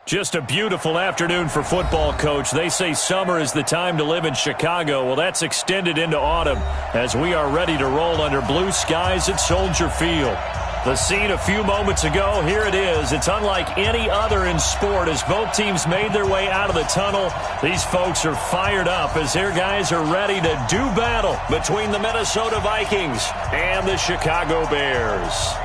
Just a beautiful afternoon for football, Coach. They say summer is the time to live in Chicago. Well, that's extended into autumn as we are ready to roll under blue skies at Soldier Field. The scene a few moments ago, here it is. It's unlike any other in sport as both teams made their way out of the tunnel. These folks are fired up as their guys are ready to do battle between the Minnesota Vikings and the Chicago Bears.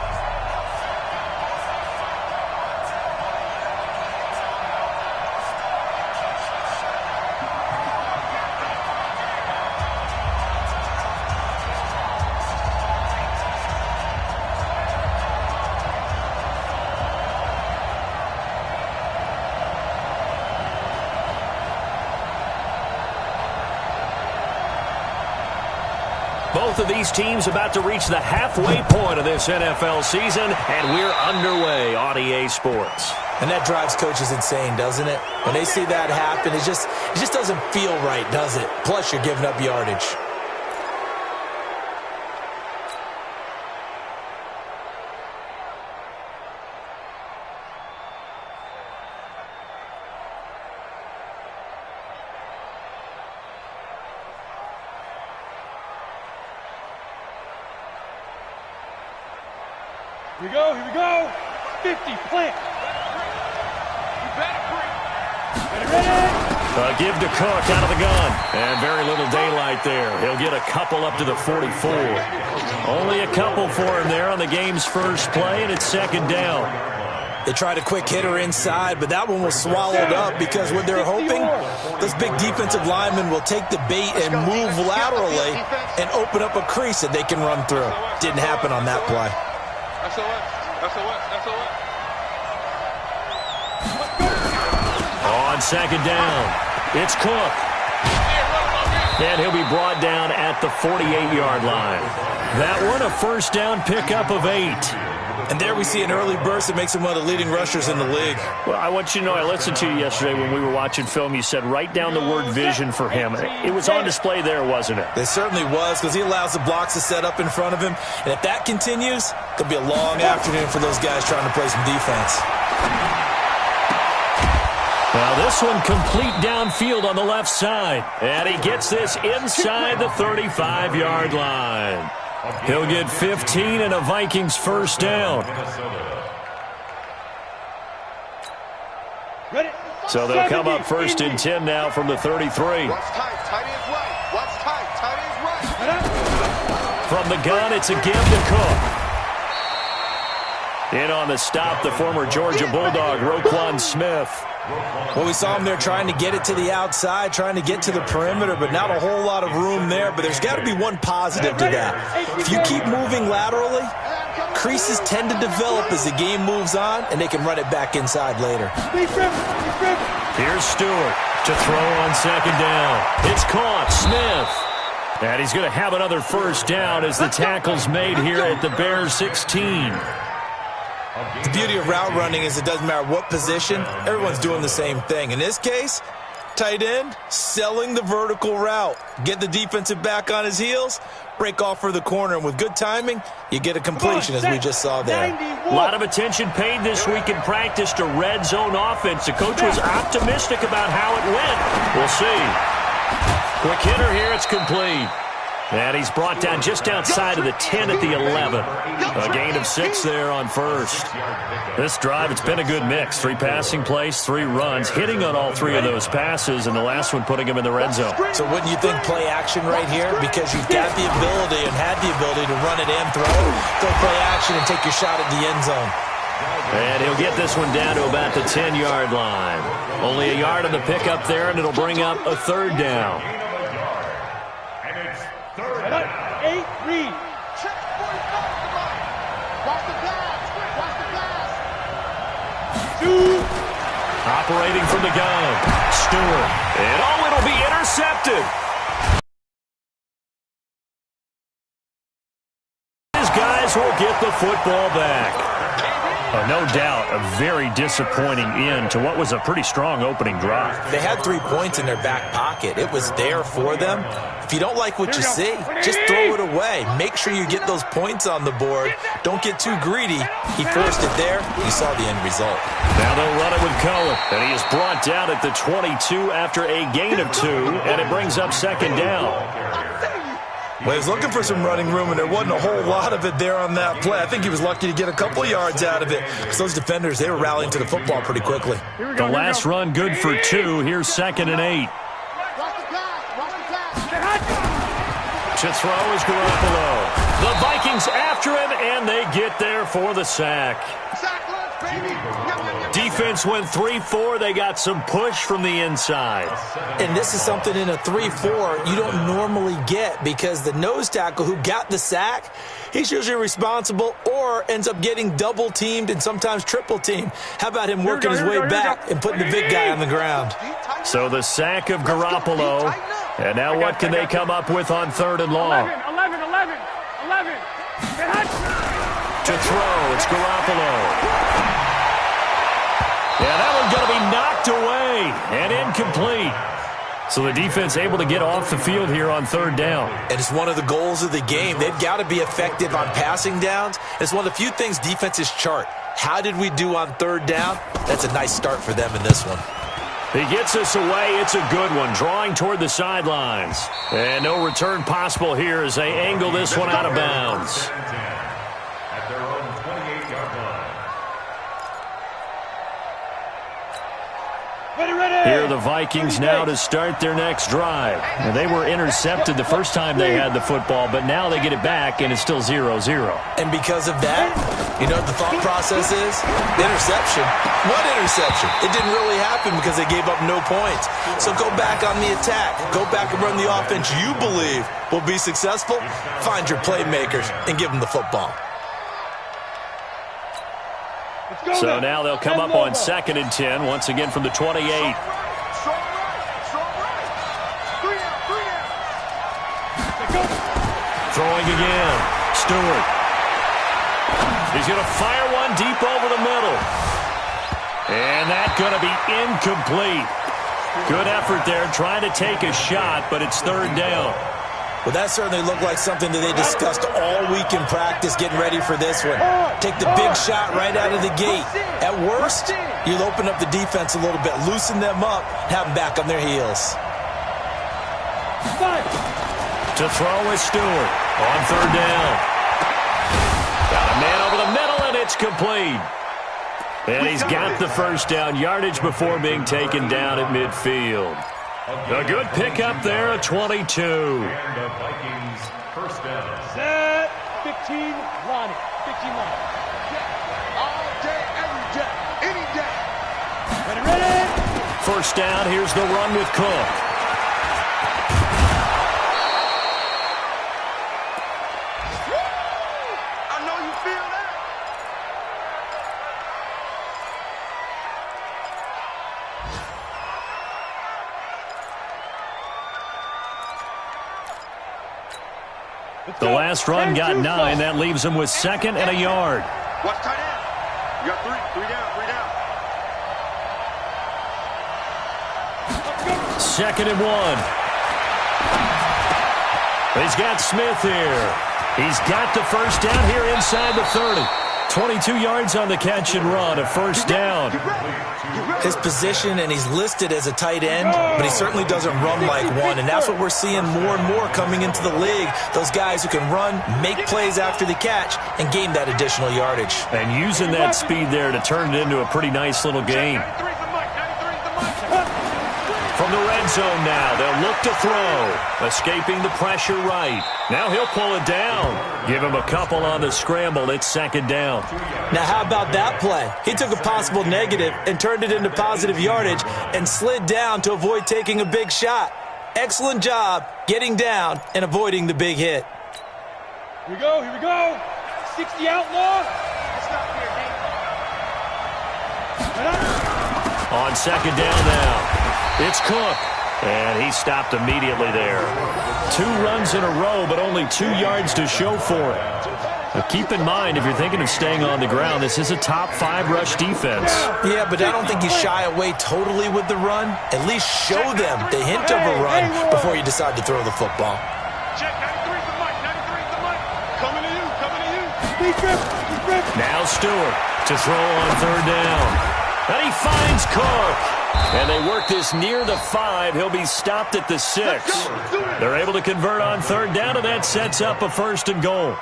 Both of these teams about to reach the halfway point of this NFL season, and we're underway on EA Sports. And that drives coaches insane, doesn't it? When they see that happen, it just doesn't feel right, does it? Plus, you're giving up yardage. Here we go. 50, plant. Give to Cook out of the gun. And very little daylight there. He'll get a couple up to the 44. Only a couple for him there on the game's first play, and it's second down. They tried a quick hitter inside, but that one was swallowed up because what they're hoping, those big defensive linemen will take the bait and move laterally and open up a crease that they can run through. Didn't happen on that play. On second down, it's Cook. And he'll be brought down at the 48-yard line. That one, a first down pickup of 8. And there we see an early burst that makes him one of the leading rushers in the league. Well, I want you to know, I listened to you yesterday when we were watching film. You said write down the word vision for him. It was on display there, wasn't it? It certainly was, because he allows the blocks to set up in front of him. And if that continues, it'll be a long afternoon for those guys trying to play some defense. Well, this one complete downfield on the left side. And he gets this inside the 35-yard line. He'll get 15 and a Vikings first down. So they'll come up first and 10 now from the 33. From the gun, it's a give to Cook. In on the stop, the former Georgia Bulldog, Roquan Smith. Well, we saw him there trying to get it to the outside, trying to get to the perimeter, but not a whole lot of room there. But there's got to be one positive to that. If you keep moving laterally, creases tend to develop as the game moves on, and they can run it back inside later. Here's Stewart to throw on second down. It's caught, Smith. And he's going to have another first down as the tackle's made here at the Bears 16. The beauty of route running is it doesn't matter what position, everyone's doing the same thing. In this case, tight end, selling the vertical route. Get the defensive back on his heels, break off for the corner, and with good timing, you get a completion as we just saw there. A lot of attention paid this week in practice to red zone offense. The coach was optimistic about how it went. We'll see. Quick hitter here, it's complete. And he's brought down just outside of the 10 at the 11. A gain of 6 there on first. This drive, it's been a good mix. 3 passing plays, 3 runs, hitting on all 3 of those passes, and the last one putting him in the red zone. So wouldn't you think play action right here? Because you've got the ability and had the ability to run it and throw play action and take your shot at the end zone. And he'll get this one down to about the 10-yard line. Only a yard on the pickup there, and it'll bring up a third down. 8, read. Check 45. Watch the pass. Operating from the gun. Stewart. And it'll be intercepted. His guys will get the football back. No doubt, a very disappointing end to what was a pretty strong opening drive. They had 3 points in their back pocket. It was there for them. If you don't like what you see, just throw it away. Make sure you get those points on the board. Don't get too greedy. He forced it there. You saw the end result. Now they'll run it with Cohen, and he is brought down at the 22 after a gain of 2, and it brings up second down. Well, he was looking for some running room, and there wasn't a whole lot of it there on that play. I think he was lucky to get a couple yards out of it because those defenders, they were rallying to the football pretty quickly. The last run good for 2. Here's 2nd and 8. To throw is Garoppolo. The Vikings after him, and they get there for the sack. Defense went 3-4. They got some push from the inside. And this is something in a 3-4 you don't normally get because the nose tackle who got the sack, he's usually responsible or ends up getting double-teamed and sometimes triple-teamed. How about him working his way back and putting the big guy on the ground? So the sack of Garoppolo. And now what can they come up with on 3rd and long? 11. To throw, it's Garoppolo. Yeah, that one's going to be knocked away and incomplete. So the defense able to get off the field here on 3rd down. And it's one of the goals of the game. They've got to be effective on passing downs. It's one of the few things defenses chart. How did we do on 3rd down? That's a nice start for them in this one. He gets us away. It's a good one, drawing toward the sidelines. And no return possible here as they angle this one out of bounds. Here are the Vikings now to start their next drive. And they were intercepted the first time they had the football, but now they get it back, and it's still 0-0. And because of that, you know what the thought process is? Interception. What interception? It didn't really happen because they gave up no points. So go back on the attack. Go back and run the offense you believe will be successful. Find your playmakers and give them the football. So now they'll come up on 2nd and 10, once again from the 28. Throwing again. Stewart. He's going to fire one deep over the middle. And that's going to be incomplete. Good effort there, trying to take a shot, but it's 3rd down. Well, that certainly looked like something that they discussed all week in practice getting ready for this one. Take the big shot right out of the gate. At worst, you'll open up the defense a little bit, loosen them up, have them back on their heels. To throw is Stewart on 3rd down. Got a man over the middle, and it's complete. And he's got the first down yardage before being taken down at midfield. A good pickup there at 22. And the Vikings first down. Set 15 line. 15 line. All day, every day, any day. Ready. First down, here's the run with Cook. I know you feel that. The last run got 9. That leaves him with 2nd and a yard. Watch tight end. You got 3 down. 2nd and 1. He's got Smith here. He's got the first down here inside the 30. 22 yards on the catch and run, a first down. His position, and he's listed as a tight end, but he certainly doesn't run like one, and that's what we're seeing more and more coming into the league. Those guys who can run, make plays after the catch, and gain that additional yardage. And using that speed there to turn it into a pretty nice little game. From the red zone now, they'll look to throw. Escaping the pressure right. Now he'll pull it down. Give him a couple on the scramble. It's 2nd down. Now how about that play? He took a possible negative and turned it into positive yardage and slid down to avoid taking a big shot. Excellent job getting down and avoiding the big hit. Here we go. 60 outlaw. Stop here, Nate. On 2nd down now. It's Cook, and he stopped immediately there. 2 runs in a row, but only 2 yards to show for it. Now keep in mind, if you're thinking of staying on the ground, this is a top 5 rush defense. Yeah, but I don't think you shy away totally with the run. At least show them the hint of a run before you decide to throw the football. Check, 93's the mic, 93's the mic. Coming to you, coming to you. Defense. Now Stewart to throw on 3rd down. And he finds Cook. And they work this near the 5. He'll be stopped at the 6. They're able to convert on 3rd down, and that sets up a 1st and goal.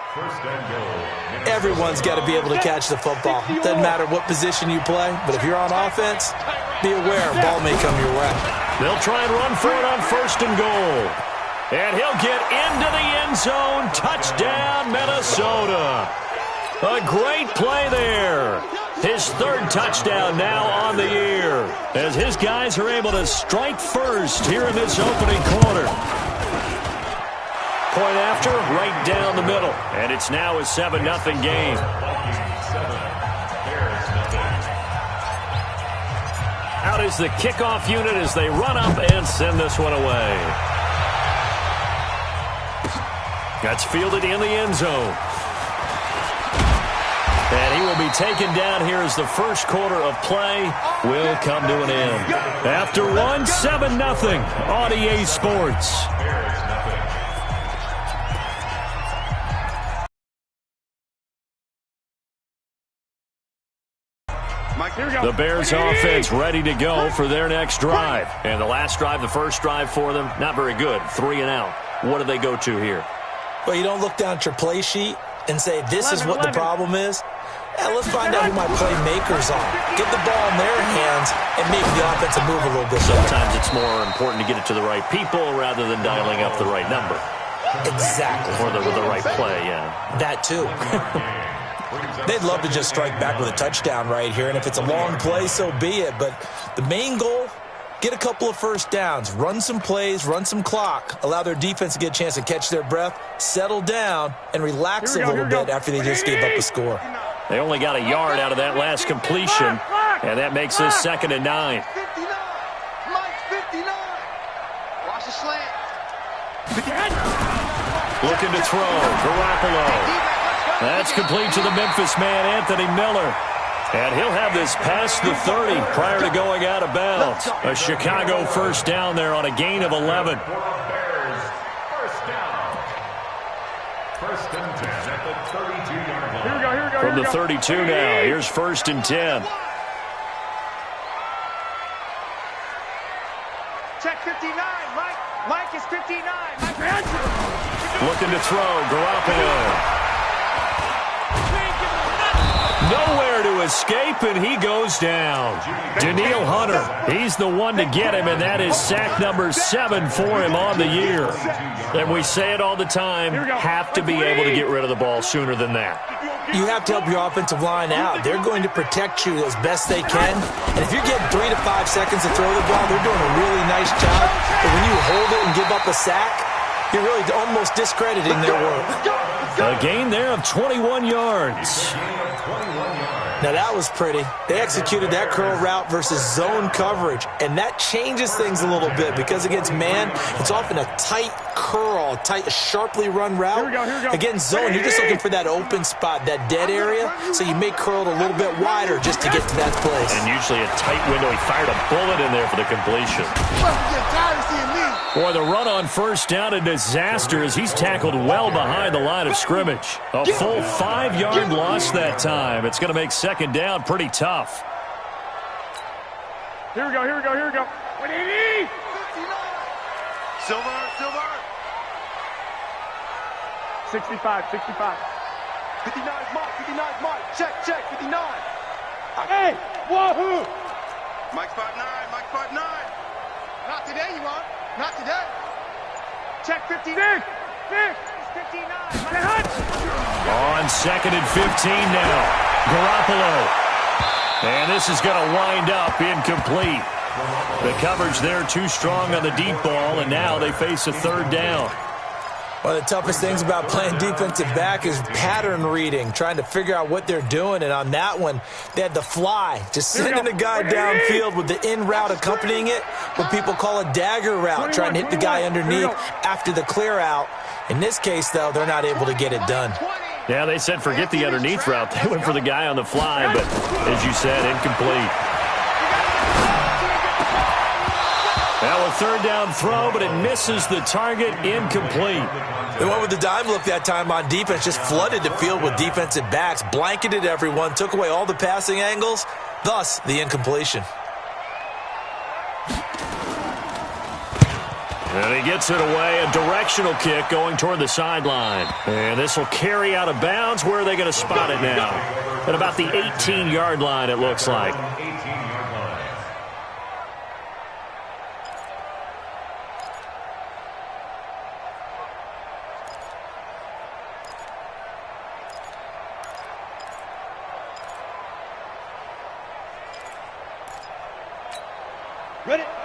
Everyone's got to be able to catch the football. Doesn't matter what position you play, but if you're on offense, be aware, ball may come your way. They'll try and run for it on 1st and goal. And he'll get into the end zone. Touchdown, Minnesota. A great play there. His 3rd touchdown now on the year, as his guys are able to strike first here in this opening quarter. Point after, right down the middle. And it's now a 7-0 game. Out is the kickoff unit as they run up and send this one away. That's fielded in the end zone. And he will be taken down here as the first quarter of play will come to an end. After 7-0 on EA Sports. The Bears offense ready to go for their next drive. And the last drive, the first drive for them, not very good. 3 and out. What do they go to here? Well, you don't look down at your play sheet and say, this is what the problem is. Let's find out who my playmakers are. Get the ball in their hands and make the offensive move a little bit better. Sometimes it's more important to get it to the right people rather than dialing up the right number. Exactly. Or the right play, yeah. That too. They'd love to just strike back with a touchdown right here, and if it's a long play, so be it. But the main goal, get a couple of first downs, run some plays, run some clock, allow their defense to get a chance to catch their breath, settle down, and relax a little bit after they just gave up a score. They only got a yard out of that last completion, and that makes this 2nd and 9. 59. Mike 59. Watch the slant. Looking to throw. Garoppolo. That's complete to the Memphis man, Anthony Miller. And he'll have this past the 30 prior to going out of bounds. A Chicago first down there on a gain of 11. First and 10 at the 32-yard line. Here we go. From the 32 now, here's 1st and 10. Check 59. Mike is 59. Looking to throw. Garoppolo. Nowhere to escape, and he goes down. Danielle Hunter, he's the one to get him, and that is sack number 7 for him on the year. And we say it all the time, have to be able to get rid of the ball sooner than that. You have to help your offensive line out. They're going to protect you as best they can. And if you're getting 3 to 5 seconds to throw the ball, they're doing a really nice job. But when you hold it and give up a sack, you're really almost discrediting their work. A gain there of 21 yards. Now that was pretty. They executed that curl route versus zone coverage, and that changes things a little bit because against man, it's often a tight curl, a sharply run route. Here we go. Against zone, you're just looking for that open spot, that dead area, so you may curl it a little bit wider just to get to that place. And usually a tight window. He fired a bullet in there for the completion. Boy, the run on first down, a disaster as he's tackled well behind the line of scrimmage. A full 5-yard loss that time. It's going to make second down pretty tough. Here we go. 180. Silver. 65. 59's Mike. Check. 59. Hey, wahoo. Mike's 5'9". Not today, you want? Not today. Check 59. 59. On 2nd and 15 now. Garoppolo. And this is going to wind up incomplete. The coverage there too strong on the deep ball, and now they face a 3rd down. One of the toughest things about playing defensive back is pattern reading, trying to figure out what they're doing. And on that one, they had the fly, just sending the guy downfield with the in route accompanying it, what people call a dagger route, trying to hit the guy underneath after the clear out. In this case, though, they're not able to get it done. Yeah, they said forget the underneath route. They went for the guy on the fly, but as you said, incomplete. Now a third down throw, but it misses the target, incomplete. They went with the dime look that time on defense, just flooded the field with defensive backs, blanketed everyone, took away all the passing angles, thus the incompletion. And he gets it away, a directional kick going toward the sideline. And this will carry out of bounds. Where are they going to spot it now? At about the 18-yard line, it looks like.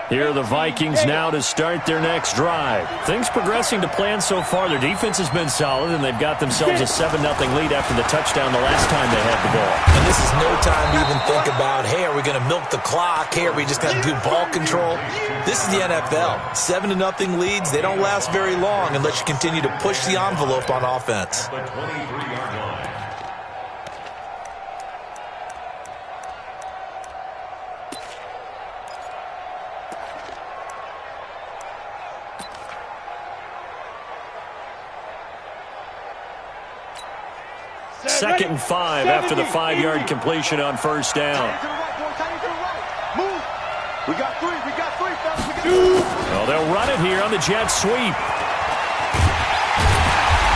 Here are the Vikings now to start their next drive. Things progressing to plan so far. Their defense has been solid, and they've got themselves a 7-0 lead after the touchdown the last time they had the ball. And this is no time to even think about, hey, are we going to milk the clock? Hey, are we just going to do ball control? This is the NFL. 7-0 leads, they don't last very long unless you continue to push the envelope on offense. The 23-yard line. Second and 5 after the 5-yard completion on first down. We got three. We got three, fellas. We got two. Well, they'll run it here on the jet sweep.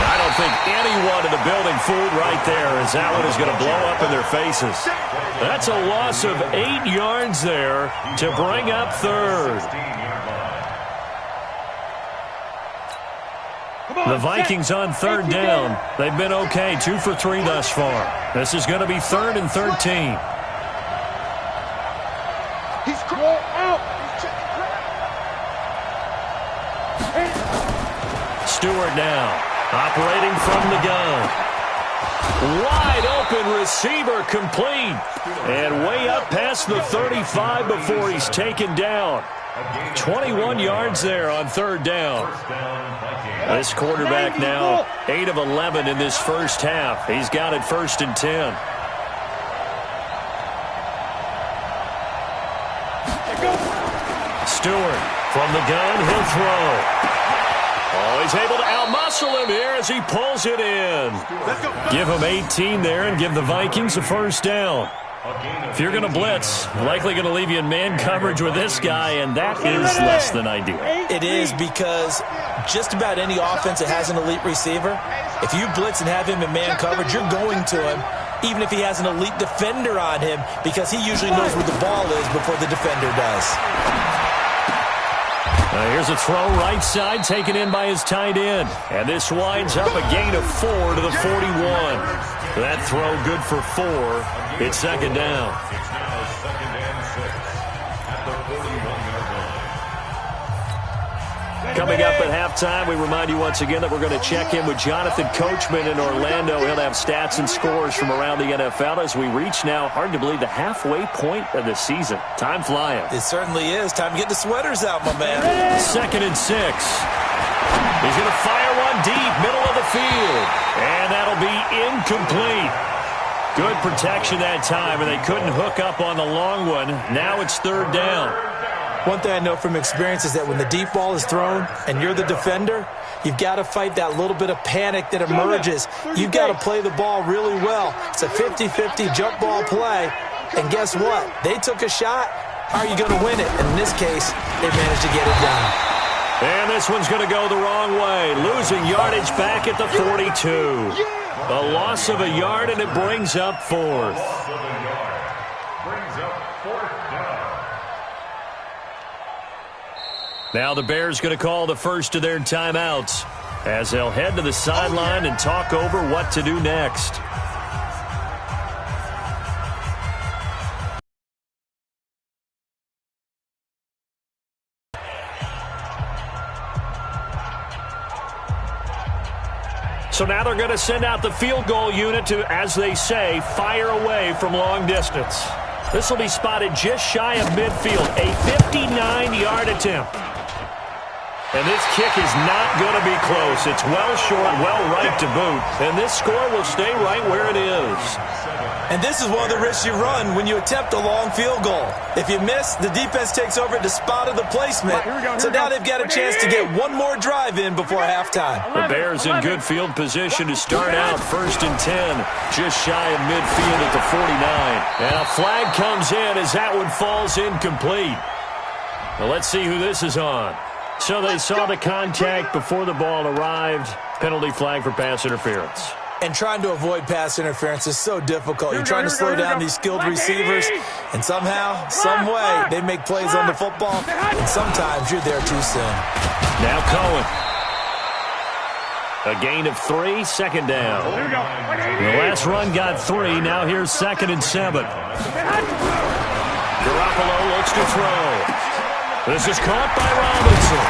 I don't think anyone in the building fooled right there, as that one is going to blow up in their faces. That's a loss of 8 yards there to bring up third. The Vikings on third down. They've been okay, 2 for 3 thus far. This is going to be 3rd and 13. He's out. Stewart now, operating from the gun. Wide open receiver complete. And way up past the 35 before he's taken down. 21 yards there on third down. This quarterback now 8 of 11 in this first half. He's got it 1st and 10. Stewart from the gun, he'll throw. Oh, he's able to outmuscle him here as he pulls it in. Give him 18 there and give the Vikings a first down. If you're going to blitz, likely going to leave you in man coverage with this guy, and that is less than ideal. It is, because just about any offense that has an elite receiver, if you blitz and have him in man coverage, you're going to him, even if he has an elite defender on him, because he usually knows where the ball is before the defender does. Here's a throw right side, taken in by his tight end. And this winds up a gain of 4 to the 41. That throw good for 4. It's 2nd down. It's now 2nd and 6 at the 41-yard line. Coming up at halftime, we remind you once again that we're going to check in with Jonathan Coachman in Orlando. He'll have stats and scores from around the NFL as we reach now, hard to believe, the halfway point of the season. Time flying. It certainly is. Time to get the sweaters out, my man. 2nd and 6. He's going to fire one deep, middle of the field. And that'll be incomplete. Good protection that time, and they couldn't hook up on the long one. Now it's 3rd down. One thing I know from experience is that when the deep ball is thrown and you're the defender, you've got to fight that little bit of panic that emerges. You've got to play the ball really well. It's a 50-50 jump ball play. And guess what? They took a shot. How are you going to win it? And in this case, they managed to get it done. And this one's going to go the wrong way. Losing yardage back at the 42. A loss of a yard, and it brings up 4th. Now the Bears going to call the first of their timeouts as they'll head to the sideline and talk over what to do next. So now they're going to send out the field goal unit to, as they say, fire away from long distance. This will be spotted just shy of midfield, a 59-yard attempt. And this kick is not going to be close. It's well short, well right to boot. And this score will stay right where it is. And this is one of the risks you run when you attempt a long field goal. If you miss, the defense takes over at the spot of the placement. So now they've got a chance to get one more drive in before halftime. The Bears in good field position to start out 1st and 10, just shy of midfield at the 49. And a flag comes in as that one falls incomplete. Well, let's see who this is on. So they saw the contact before the ball arrived. Penalty flag for pass interference. And trying to avoid pass interference is so difficult. You're trying to slow down these skilled receivers, and somehow, some way, they make plays on the football, and sometimes you're there too soon. Now Cohen. A gain of 3, 2nd down. The last run got 3. Now here's 2nd and 7. Garoppolo looks to throw. This is caught by Robinson.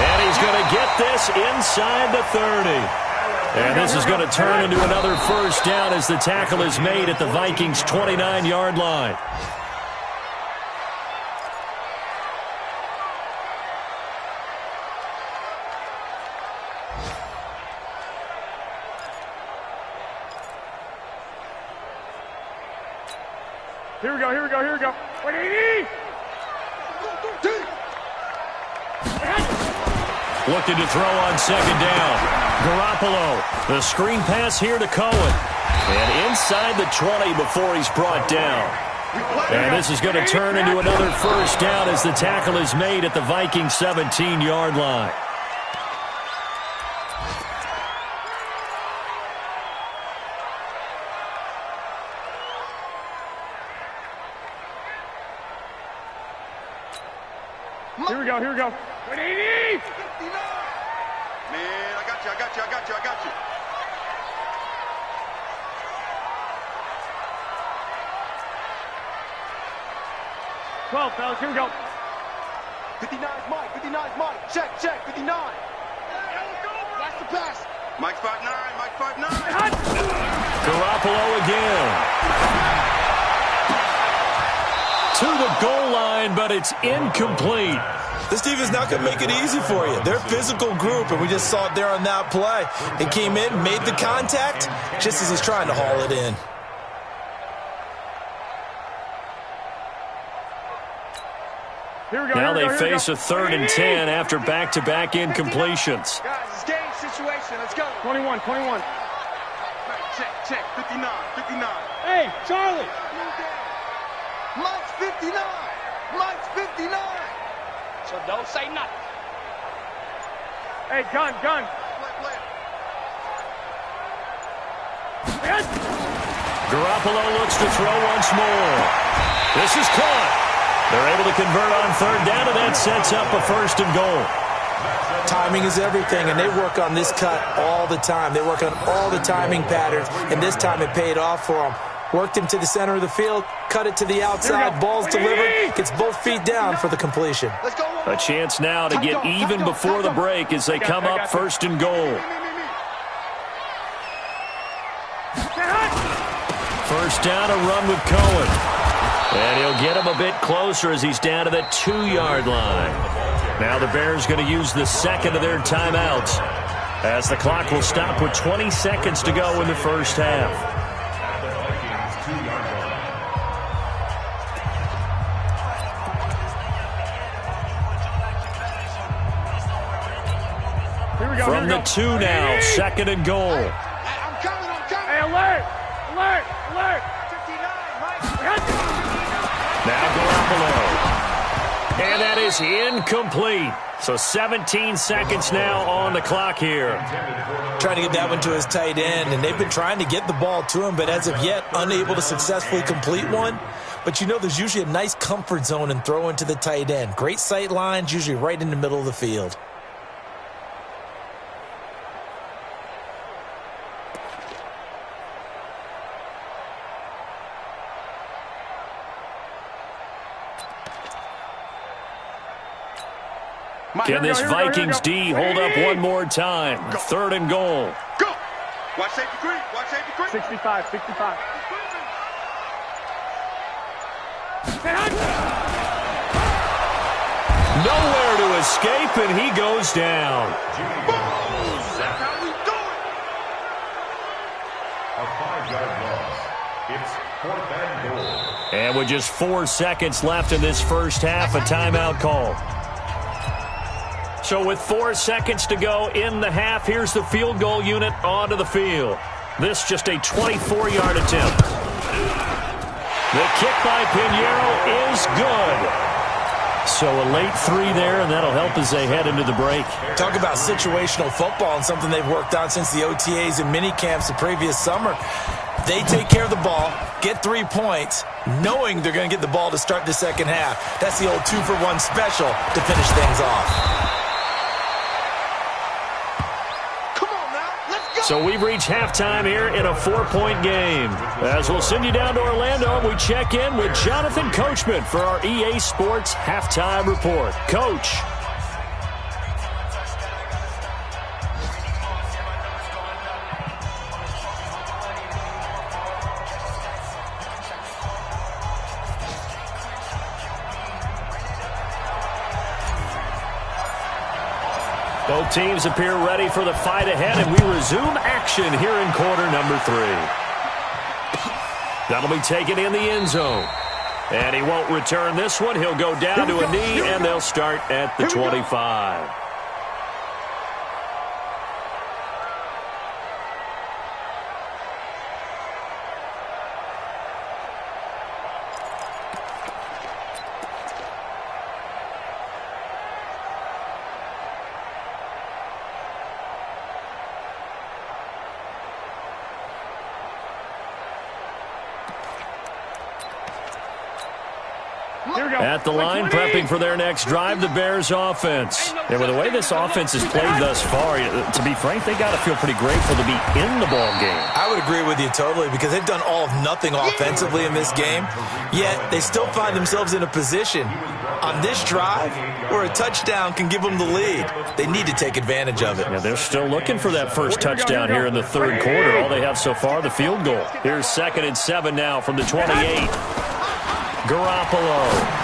And he's going to get this inside the 30. And this is going to turn into another 1st down as the tackle is made at the Vikings' 29-yard line. Here we go, here we go, here we go. 180! Looking to throw on 2nd down. Garoppolo, the screen pass here to Cohen. And inside the 20 before he's brought down. And this is going to turn into another 1st down as the tackle is made at the Vikings' 17-yard line. Here we go, here we go. 180! Man, I got you. 12, fellas, here we go. 59's Mike. Check, 59. That's the pass. Mike's 5'9", Mike's 5'9". Garoppolo again. To the goal line, but it's incomplete. This defense not going to make it easy for you. They're a physical group, and we just saw it there on that play. It came in, made the contact, just as he's trying to haul it in. Now they face a 3rd and 10 after back-to-back incompletions. Guys, it's game situation. Let's go. 21. Check, 59. Hey, Charlie! Mike's 59. So don't say nothing. Hey, gun. Garoppolo looks to throw once more. This is caught. They're able to convert on 3rd down, and that sets up a 1st and goal. Timing is everything, and they work on this cut all the time. They work on all the timing patterns, and this time it paid off for them. Worked him to the center of the field, cut it to the outside, ball's delivered, gets both feet down for the completion. A chance now to get even before the break as they come up 1st and goal. 1st down, a run with Cohen. And he'll get him a bit closer as he's down to the 2-yard line. Now the Bears going to use the 2nd of their timeouts as the clock will stop with 20 seconds to go in the 1st half. From the 2 now, 2nd and goal. I'm coming. Hey, alert! Now Garoppolo. And that is incomplete. So 17 seconds now on the clock here. Trying to get that one to his tight end, and they've been trying to get the ball to him, but as of yet, unable to successfully complete one. But you know there's usually a nice comfort zone in throwing to the tight end. Great sight lines, usually right in the middle of the field. Can this Vikings D hold up one more time? 3rd and goal. Go! Watch safety creep. 65. Nowhere to escape, and he goes down. That's how we do it. A 5-yard loss. It's 4th and goal. And with just 4 seconds left in this first half, a timeout call. So with 4 seconds to go in the half, here's the field goal unit onto the field. This just a 24-yard attempt. The kick by Pinheiro is good. So a late 3 there, and that'll help as they head into the break. Talk about situational football and something they've worked on since the OTAs and mini camps the previous summer. They take care of the ball, get 3 points, knowing they're going to get the ball to start the second half. That's the old 2-for-1 special to finish things off. So we've reached halftime here in a 4-point game. As we'll send you down to Orlando, and we check in with Jonathan Coachman for our EA Sports Halftime Report. Coach. Both teams appear ready for the fight ahead, and we resume action here in quarter number 3. That'll be taken in the end zone. And he won't return this one. He'll go down to a knee, and they'll start at the 25. At the line, prepping for their next drive, the Bears offense. And with the way this offense has played thus far, to be frank, they got to feel pretty grateful to be in the ball game. I would agree with you totally, because they've done all of nothing offensively in this game, yet they still find themselves in a position on this drive where a touchdown can give them the lead. They need to take advantage of it. Yeah, they're still looking for that first touchdown here in the third quarter. All they have so far, the field goal. Here's 2nd and 7 now from the 28. Garoppolo.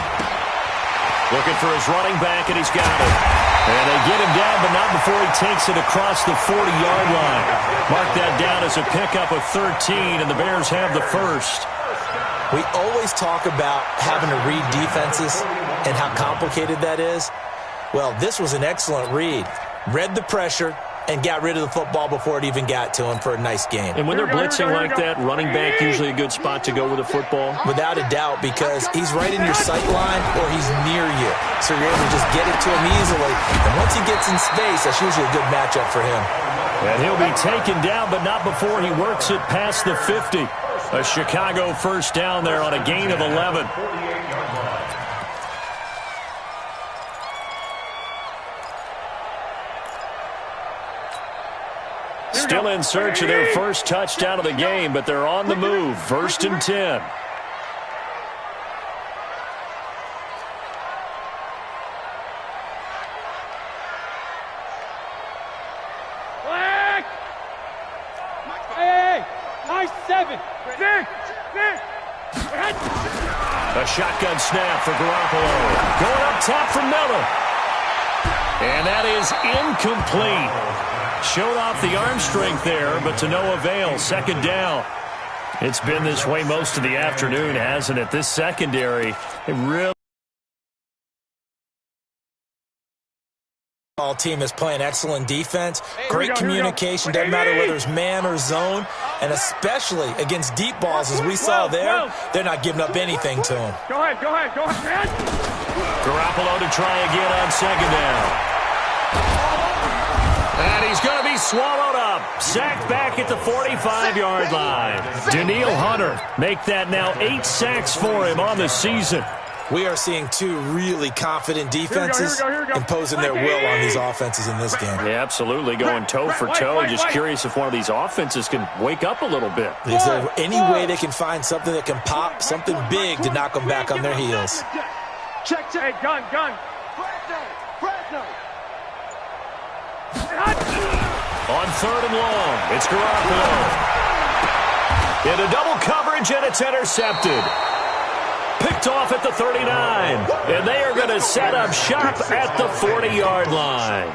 Looking for his running back, and he's got it. And they get him down, but not before he takes it across the 40-yard line. Mark that down as a pickup of 13, and the Bears have the first. We always talk about having to read defenses and how complicated that is. Well, this was an excellent read. Read the pressure and got rid of the football before it even got to him for a nice game. And when they're blitzing like that, running back usually a good spot to go with the football? Without a doubt, because he's right in your sight line or he's near you. So you're able to just get it to him easily. And once he gets in space, that's usually a good matchup for him. And he'll be taken down, but not before he works it past the 50. A Chicago first down there on a gain of 11. Still in search of their first touchdown of the game, but they're on the move. 1st and 10. Hey, nice 7. A shotgun snap for Garoppolo. Going up top for Miller. And that is incomplete. Showed off the arm strength there, but to no avail. 2nd down. It's been this way most of the afternoon, hasn't it? This secondary, it really... All team is playing excellent defense. Great communication. Doesn't matter whether it's man or zone. And especially against deep balls, as we saw there, they're not giving up anything to him. Go ahead. Garoppolo to try again on 2nd down. And he's going to be swallowed up. Sacked back at the 45-yard line. Danielle Hunter make that now 8 sacks for him on the season. We are seeing 2 really confident defenses imposing their will on these offenses in this game. Yeah, absolutely, going toe for toe. Just curious if one of these offenses can wake up a little bit. Is there any way they can find something that can pop, something big to knock them back on their heels? Check. Hey, gun. On 3rd and long, it's Garoppolo. Into double coverage, and it's intercepted. Picked picked off at the 39. And they are going to set up shop at the 40-yard line.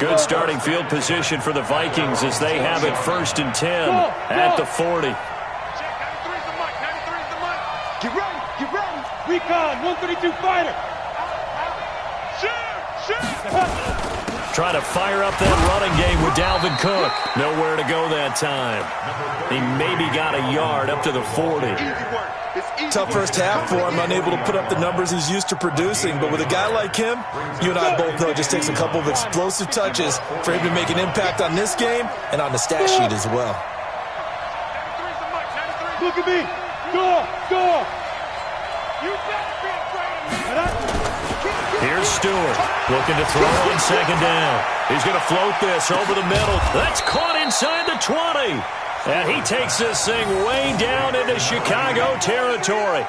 Good starting field position for the Vikings as they have it 1st and 10 at the 40. Get ready, get ready. Recon, 132 fighter. Trying to fire up that running game with Dalvin Cook. Nowhere to go that time. He maybe got a yard up to the 40. Tough first half for him, unable to put up the numbers he's used to producing. But with a guy like him, you and I both know it just takes a couple of explosive touches for him to make an impact on this game and on the stat sheet as well. Look at me. Go, go. You better be afraid of me. Here's Stewart looking to throw on 2nd down. He's going to float this over the middle. That's caught inside the 20. And he takes this thing way down into Chicago territory.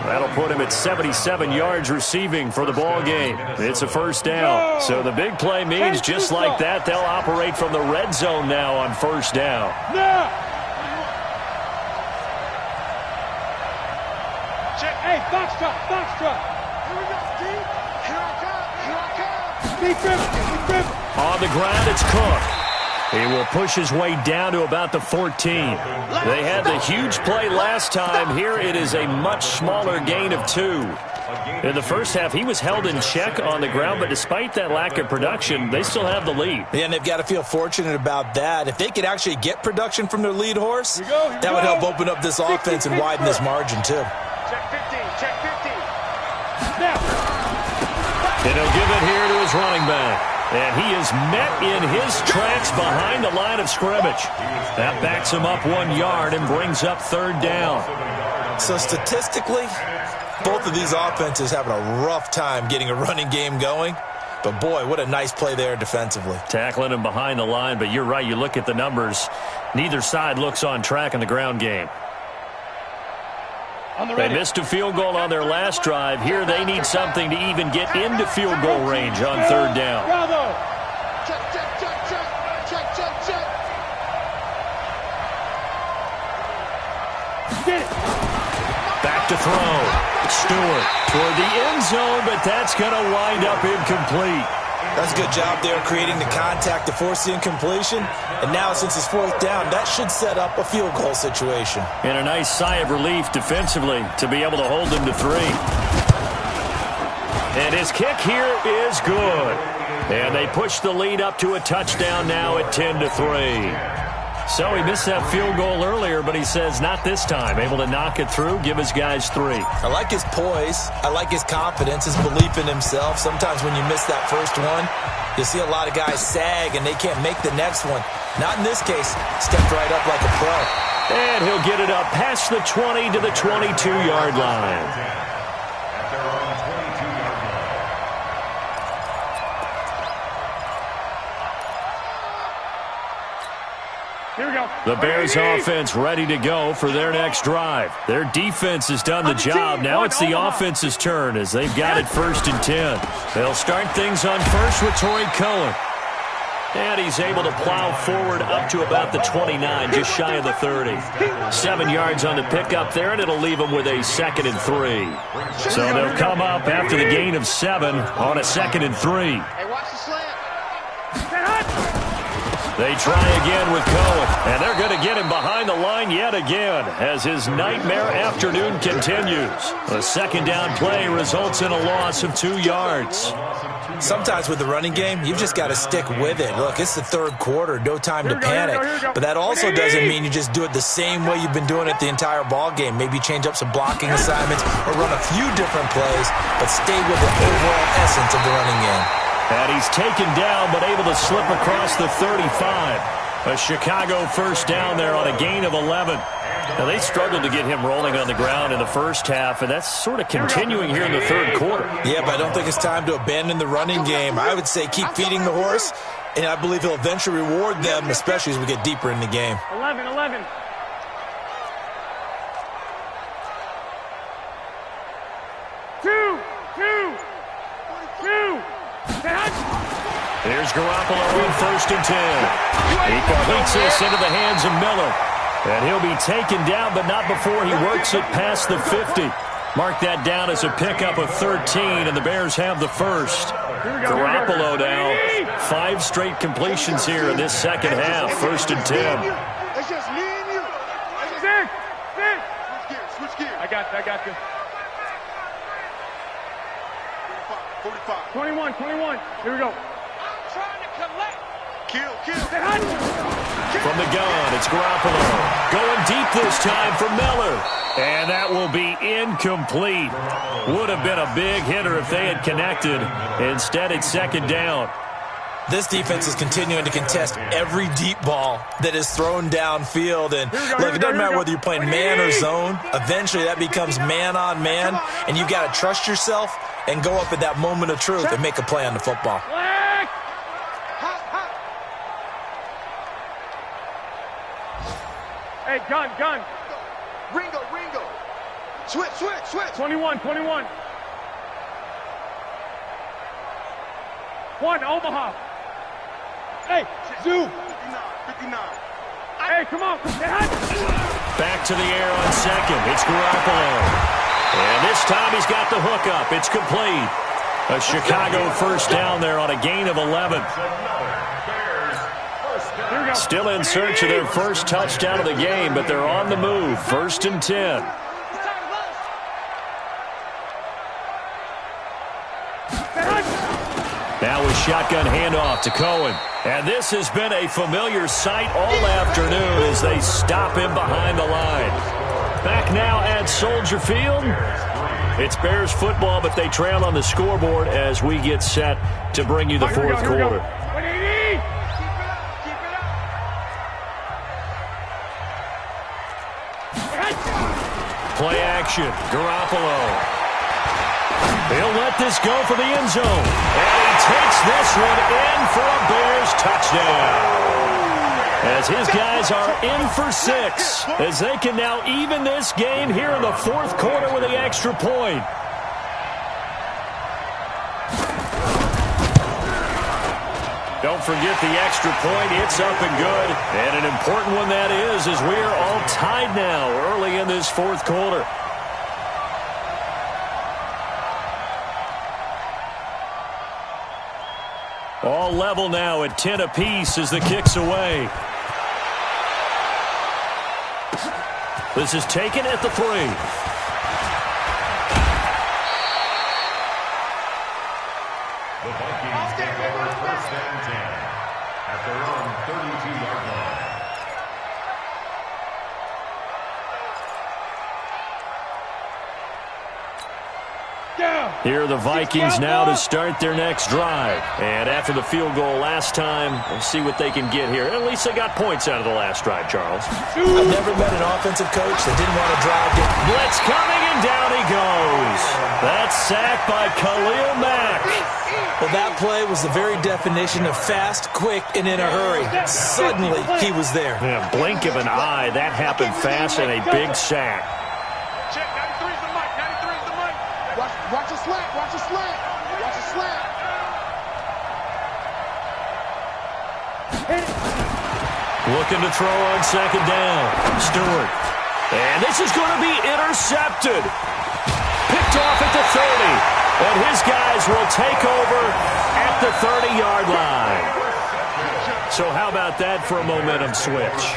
That'll put him at 77 yards receiving for the ball game. It's a 1st down. So the big play means just like that, they'll operate from the red zone now on 1st down. Hey, foxtrot, foxtrot. Here we go, Steve. Here I come. Steve Griffin. On the ground, it's Cook. He will push his way down to about the 14. They had the huge play last time. Here it is a much smaller gain of 2. In the first half, he was held in check on the ground, but despite that lack of production, they still have the lead. Yeah, and they've got to feel fortunate about that. If they could actually get production from their lead horse, that would help open up this offense and widen this margin, too. Check 15, check 15. And he'll give it here to his running back. And he is met in his tracks behind the line of scrimmage. That backs him up 1 yard and brings up 3rd down. So statistically, both of these offenses having a rough time getting a running game going. But boy, what a nice play there defensively. Tackling him behind the line, but you're right, you look at the numbers. Neither side looks on track in the ground game. They missed a field goal on their last drive. Here they need something to even get into field goal range on 3rd down. Bravo. Check, check, check, check. Check, check, check. Get it. Back to throw. Stewart toward the end zone, but that's going to wind up incomplete. That's a good job there creating the contact to force the incompletion. And now since it's 4th down, that should set up a field goal situation. And a nice sigh of relief defensively to be able to hold them to 3. And his kick here is good. And they push the lead up to a touchdown now at 10-3. So he missed that field goal earlier, but he says not this time. Able to knock it through, give his guys 3. I like his poise. I like his confidence, his belief in himself. Sometimes when you miss that first one, you see a lot of guys sag and they can't make the next one. Not in this case. Stepped right up like a pro. And he'll get it up past the 20 to the 22-yard line. Here we go. The Bears offense ready to go for their next drive. Their defense has done the job. Now it's the offense's turn as they've got it 1st and 10. They'll start things on 1st with Torrey Cohen. And he's able to plow forward up to about the 29, just shy of the 30. 7 yards on the pickup there, and it'll leave him with a 2nd and 3. So they'll come up after the gain of 7 on a 2nd and 3. Hey, watch the slant. They try again with Cohen, and they're going to get him behind the line yet again as his nightmare afternoon continues. A 2nd down play results in a loss of 2 yards. Sometimes with the running game, you've just got to stick with it. Look, it's the 3rd quarter, no time to panic. But that also doesn't mean you just do it the same way you've been doing it the entire ball game. Maybe change up some blocking assignments or run a few different plays, but stay with the overall essence of the running game. And he's taken down but able to slip across the 35. A Chicago 1st down there on a gain of 11. Now, they struggled to get him rolling on the ground in the first half, and that's sort of continuing here in the 3rd quarter. Yeah, but I don't think it's time to abandon the running game. I would say keep feeding the horse, and I believe he'll eventually reward them, especially as we get deeper in the game. 11. Two. Here's Garoppolo on 1st and 10. He completes this into the hands of Miller. And he'll be taken down, but not before he works it past the 50. Mark that down as a pickup of 13, and the Bears have the first. Garoppolo now, 5 straight completions here in this second half. 1st and 10. It's just me and you. Six. Switch gears. I got you. 45. 21. Here we go. I'm trying to collect. Kill. From the gun, it's Garoppolo. Going deep this time for Miller. And that will be incomplete. Would have been a big hitter if they had connected. Instead, it's 2nd down. This defense is continuing to contest every deep ball that is thrown downfield. And look, it doesn't matter whether you're playing man or zone. Eventually, that becomes man on man. And you've got to trust yourself and go up at that moment of truth and make a play on the football. Hey, gun. Ringo. Switch. 21. 1, Omaha. Hey, Zoo. 59. Hey, come on. Back to the air on 2nd. It's Garoppolo. And this time he's got the hookup. It's complete. A Chicago 1st down there on a gain of 11. Still in search of their first touchdown of the game, but they're on the move. 1st and 10. Now a shotgun handoff to Cohen. And this has been a familiar sight all afternoon as they stop him behind the line. Back now at Soldier Field. It's Bears football, but they trail on the scoreboard as we get set to bring you the 4th quarter. Play action. Garoppolo. He'll let this go for the end zone. And he takes this one in for a Bears touchdown. As his guys are in for 6. As they can now even this game here in the 4th quarter with the extra point. Don't forget the extra point. It's up and good. And an important one that is, as we are all tied now early in this 4th quarter. All level now at 10 apiece as the kick's away. This is taken at the 3. The Vikings take over 1st and 10 at their own 32-yard line. Here are the Vikings now to start their next drive. And after the field goal last time, we'll see what they can get here. At least they got points out of the last drive, Charles. I've never met an offensive coach that didn't want to drive. Blitz coming, and down he goes. That's sacked by Khalil Mack. Well, that play was the very definition of fast, quick, and in a hurry. Suddenly, he was there. Yeah, blink of an eye. That happened fast and a big sack. Check, 93's the mic. 93's the mic. Watch a slant. Watch a slant. Looking to throw on 2nd down. Stewart. And this is going to be intercepted. Picked off at the 30. And his guys will take over at the 30-yard line. So how about that for a momentum switch?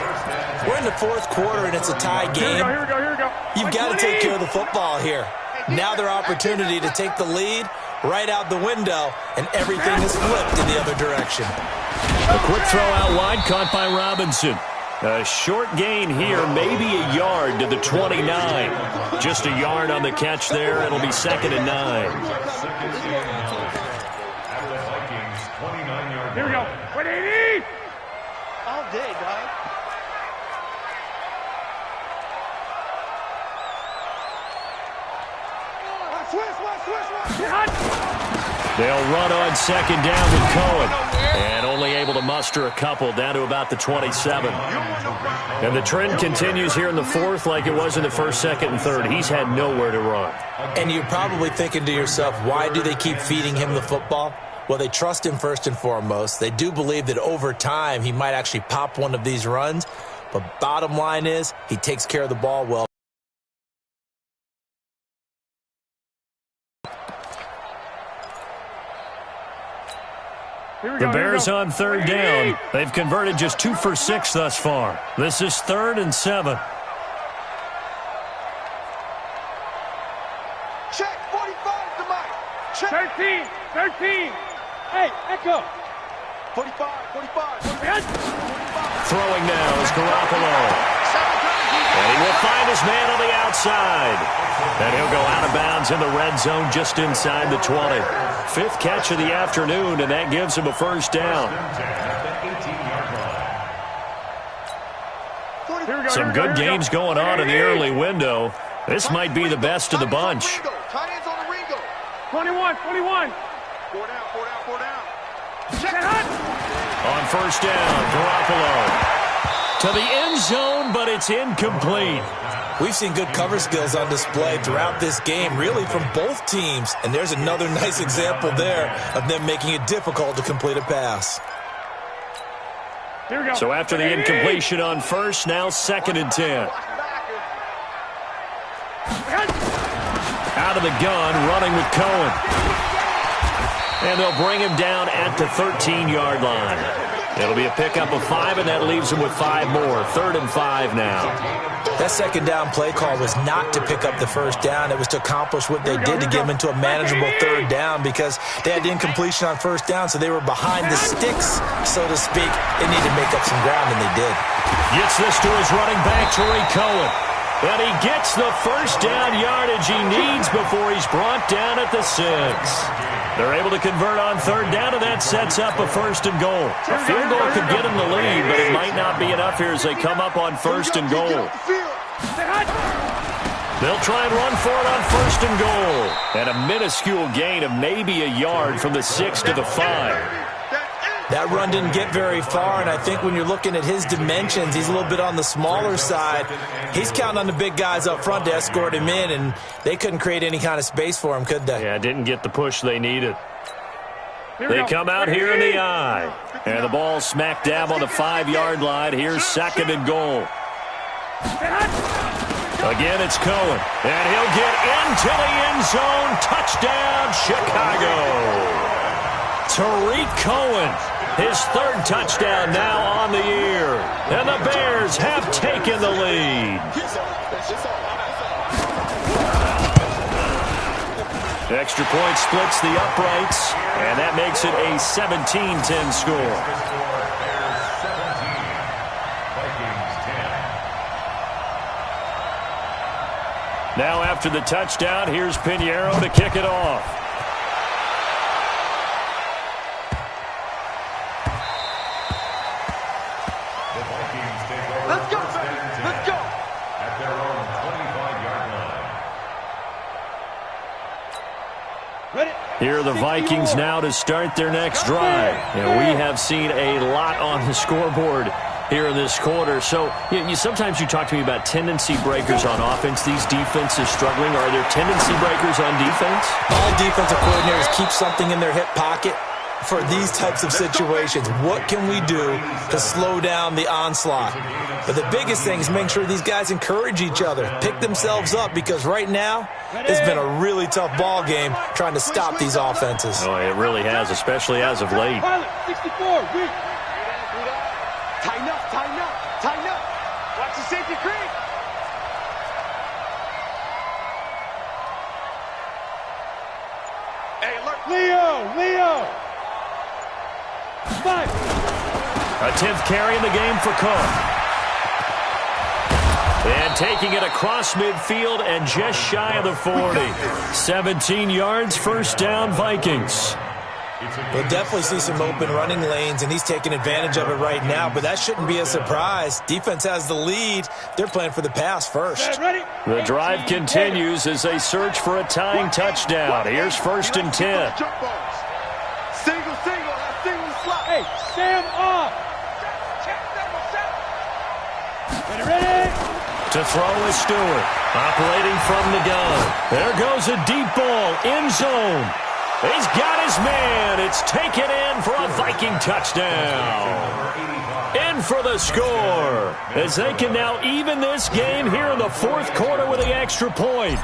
We're in the 4th quarter, and it's a tie game. Here we go. You've got to take care of the football here. Now their opportunity to take the lead right out the window, and everything is flipped in the other direction. A quick throw out wide, caught by Robinson. A short gain here, maybe a yard to the 29. Just a yard on the catch there. It'll be 2nd and 9. Here we go. 180! All day, dog. They'll run on 2nd down with Cohen. And only able to muster a couple down to about the 27. And the trend continues here in the 4th like it was in the 1st, 2nd, and 3rd. He's had nowhere to run. And you're probably thinking to yourself, why do they keep feeding him the football? Well, they trust him first and foremost. They do believe that over time he might actually pop one of these runs. But bottom line is, he takes care of the ball well. The Bears on third down. They've converted just 2 for 6 thus far. This is 3rd and 7. Check, 45 to Mike. Check. 13. Hey, echo. 45. Throwing now is Garoppolo. And he will find his man on the outside. And he'll go out of bounds in the red zone just inside the 20. 5th catch of the afternoon, and that gives him a first down. Some good games going on in the early window. This might be the best of the bunch. 21. 4 down. On first down, Garoppolo to the end zone, but it's incomplete. We've seen good cover skills on display throughout this game, really from both teams. And there's another nice example there of them making it difficult to complete a pass. So after the incompletion on first, now 2nd and 10. Out of the gun, running with Cohen. And they'll bring him down at the 13-yard line. It'll be a pickup of 5, and that leaves him with 5 more. 3rd and 5 now. That second down play call was not to pick up the first down. It was to accomplish what they did to get them into a manageable 3rd down because they had incompletion on first down, so they were behind the sticks, so to speak. They needed to make up some ground, and they did. Gets this to his running back, Tariq Cohen. And he gets the first down yardage he needs before he's brought down at the 6. They're able to convert on 3rd down, and that sets up a 1st and goal. A field goal could get them the lead, but it might not be enough here as they come up on 1st and goal. They'll try and run for it on 1st and goal. And a minuscule gain of maybe a yard from the 6 to the 5. That run didn't get very far, and I think when you're looking at his dimensions, he's a little bit on the smaller side. He's counting on the big guys up front to escort him in, and they couldn't create any kind of space for him, could they? Yeah, didn't get the push they needed. They come out here in the eye. And the ball smack dab on the 5-yard line. Here's 2nd and goal. Again, it's Cohen. And he'll get into the end zone. Touchdown, Chicago. Tariq Cohen. His 3rd touchdown now on the year. And the Bears have taken the lead. Extra point splits the uprights, and that makes it a 17-10 score. Now after the touchdown, here's Pinheiro to kick it off. Let's go, baby. Let's go. At their own 25-yard line. Ready? Here are the Vikings now to start their next drive. And we have seen a lot on the scoreboard here in this quarter. So sometimes you talk to me about tendency breakers on offense. These defenses struggling. Are there tendency breakers on defense? All defensive coordinators keep something in their hip pocket for these types of situations. What can we do to slow down the onslaught? But the biggest thing is make sure these guys encourage each other, pick themselves up, because right now it's been a really tough ball game trying to stop these offenses. Oh, it really has, especially as of late. Pilot, 64, weak. Tighten up. Watch the safety creep. Hey, look. Leo. 5. A 10th carry in the game for Cook. And taking it across midfield and just shy of the 40. 17 yards, first down, Vikings. We'll definitely see some open running lanes, and he's taking advantage of it right now, but that shouldn't be a surprise. Defense has the lead. They're playing for the pass first. Ready? The drive continues as they search for a tying touchdown. Here's 1st and 10. Single, slot. Hey, Sam off. Ready? To throw is Stewart. Operating from the gun. There goes a deep ball. End zone. He's got his man. It's taken in for a Viking touchdown. End in for the score, as they can now even this game here in the fourth quarter with the extra point.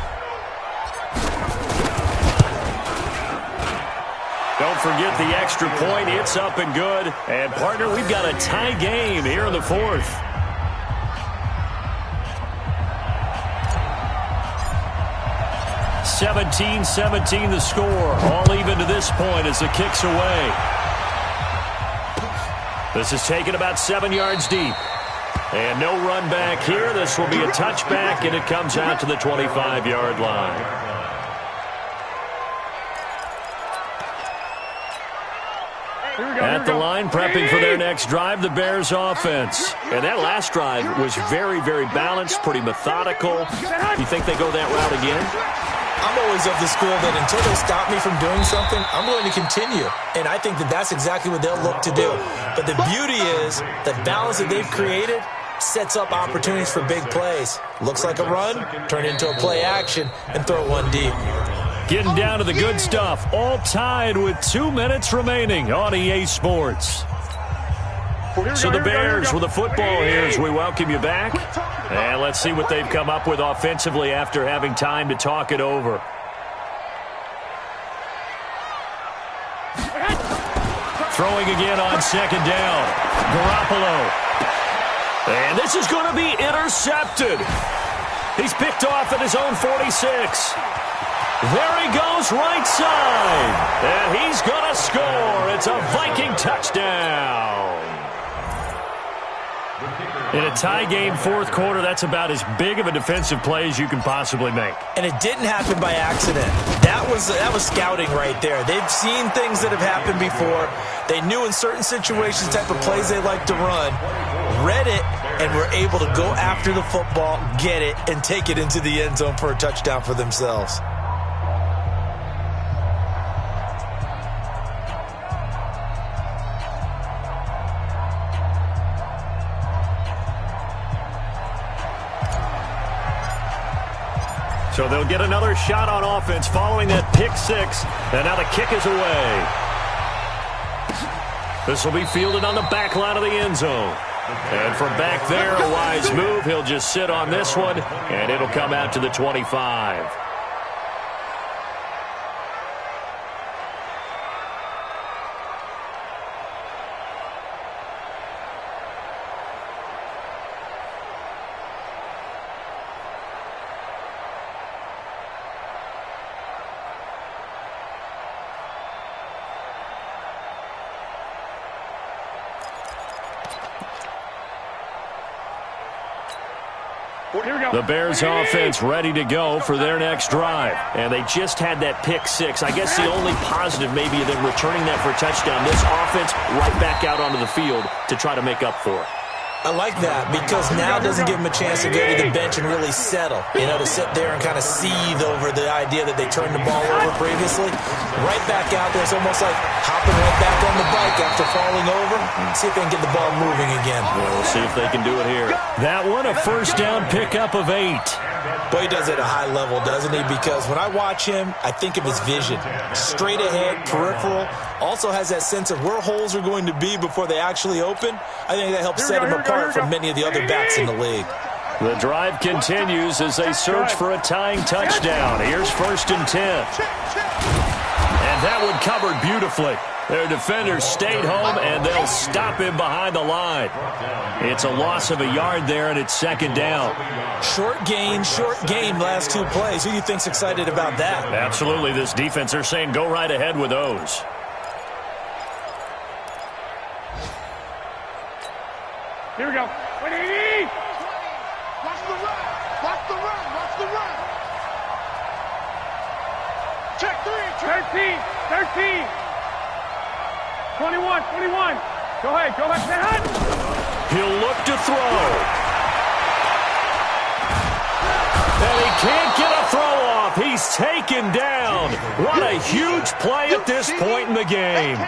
Don't forget the extra point. It's up and good. And, partner, we've got a tie game here in the fourth. (17-17) the score. All even to this point as the kick's away. This is taken about 7 yards deep. And no run back here. This will be a touchback, and it comes out to the 25-yard line. At the line, prepping for their next drive, the Bears offense. And that last drive was very, very balanced, pretty methodical. You think they go that route again? I'm always of the school that until they stop me from doing something, I'm going to continue. And I think that that's exactly what they'll look to do. But the beauty is the balance that they've created sets up opportunities for big plays. Looks like a run, turn into a play action, and throw one deep. Getting down to the good stuff, all tied with 2 minutes remaining on EA Sports. So the Bears with the football here as we welcome you back. And let's see what they've come up with offensively after having time to talk it over. Throwing again on second down. Garoppolo. And this is going to be intercepted. He's picked off at his own 46. There he goes, right side. And he's going to score. It's a Viking touchdown. In a tie game fourth quarter, that's about as big of a defensive play as you can possibly make. And it didn't happen by accident. That was scouting right there. They've seen things that have happened before. They knew in certain situations the type of plays they like to run, read it, and were able to go after the football, get it, and take it into the end zone for a touchdown for themselves. So they'll get another shot on offense following that pick six. And now the kick is away. This will be fielded on the back line of the end zone. And from back there, a wise move. He'll just sit on this one, and it'll come out to the 25. The Bears offense ready to go for their next drive. And they just had that pick six. I guess the only positive maybe of them returning that for a touchdown. This offense right back out onto the field to try to make up for it. I like that because now it doesn't give them a chance to go to the bench and really settle. You know, to sit there and kind of seethe over the idea that they turned the ball over previously. Right back out there. It's almost like hopping right back on the bike after falling over. See if they can get the ball moving again. Yeah, we'll see if they can do it here. That one, a first down pickup of 8. Boy, he does it at a high level, doesn't he? Because when I watch him, I think of his vision. Straight ahead, peripheral. Also has that sense of where holes are going to be before they actually open. I think that helps set him apart from many of the other backs in the league. The drive continues as they search for a tying touchdown. Here's 1st and 10. And that one covered beautifully. Their defenders stayed home, and they'll stop him behind the line. It's a loss of a yard there, and it's second down. Short gain, last 2 plays. Who do you think's excited about that? Absolutely. This defense, they're saying go right ahead with those. Here we go. 180. Watch the run. Watch the run. Watch the run. Check 3. 13. 21. Go ahead. He'll look to throw. And he can't get a throw off. He's taken down. What a huge play at this point in the game.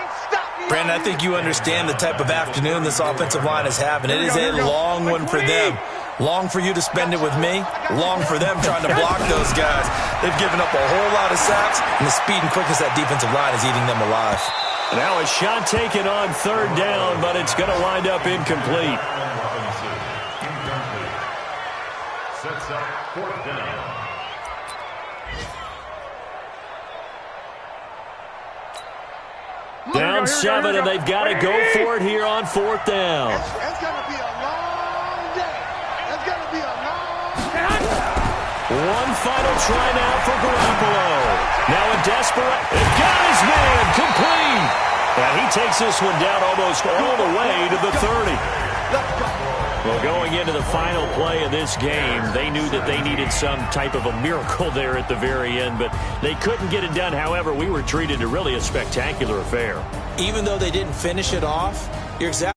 Brandon, I think you understand the type of afternoon this offensive line is having. It is a long one for them. Long for you to spend it with me. Long for them trying to block those guys. They've given up a whole lot of sacks, and the speed and quickness of that defensive line is eating them alive. Now a shot taken on third down, but it's going to wind up incomplete. Incomplete. Sets up fourth down. Down 7, and they've got to go for it here on fourth down. It's going to be a long day. It's going to be a long day. One final try now for Garoppolo. Now a desperate. It got his man complete. And he takes this one down almost all the way to the 30. Well, going into the final play of this game, they knew that they needed some type of a miracle there at the very end, but they couldn't get it done. However, we were treated to really a spectacular affair. Even though they didn't finish it off, you're exactly